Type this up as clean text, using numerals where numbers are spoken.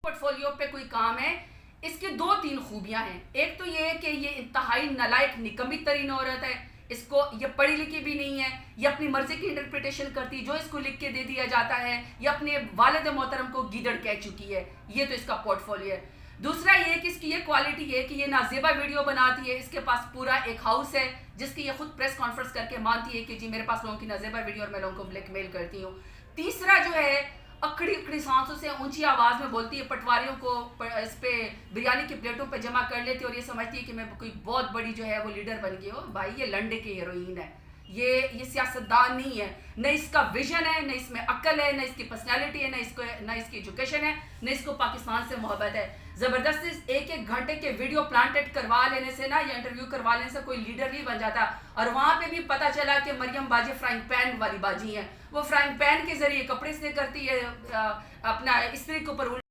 Portfolio پہ کوئی کام ہے. اس کی 2-3 خوبیاں ہیں. ایک تو یہ ہے کہ یہ انتہائی نالائق نکمی ترین عورت ہے. اس کو یہ پڑھی لکھی بھی نہیں ہے, یہ اپنی مرضی کی انٹرپریٹیشن کرتی, جو اس کو لکھ کے دے دیا جاتا ہے. یہ اپنے والد محترم کو گیدڑ کہہ چکی ہے. یہ تو اس کا پورٹ فولیو ہے. دوسرا یہ کہ اس کی یہ کوالٹی ہے کہ یہ نازیبا ویڈیو بناتی ہے. اس کے پاس پورا ایک ہاؤس ہے جس کی یہ خود پریس کانفرنس کر کے مانتی ہے کہ جی میرے پاس لوگوں کی نازیبا ویڈیو اور میں لوگوں کو بلیک میل کرتی ہوں. تیسرا جو ہے اکڑی اکڑی سانسوں سے اونچی آواز میں بولتی ہے, پٹواریوں کو اس پہ بریانی کی پلیٹوں پہ جمع کر لیتی ہے اور یہ سمجھتی ہے کہ میں کوئی بہت بڑی جو ہے وہ لیڈر بن گئی ہوں. بھائی یہ لنڈے کی ہیروئین ہے, یہ سیاستدان نہیں ہے. نہ اس کا ویژن ہے, نہ اس میں عقل ہے, نہ اس کی پرسنالٹی ہے, نہ اس کی ایجوکیشن ہے, نہ اس کو پاکستان سے محبت ہے. زبردستی ایک گھنٹے کے ویڈیو پلانٹیڈ کروا لینے سے نا, یا انٹرویو کروا لینے سے کوئی لیڈر نہیں بن جاتا. اور وہاں پہ بھی پتہ چلا کہ مریم باجی فرائنگ پین والی باجی ہیں. وہ فرائنگ پین کے ذریعے کپڑے سے کرتی ہے, اپنا استری کے اوپر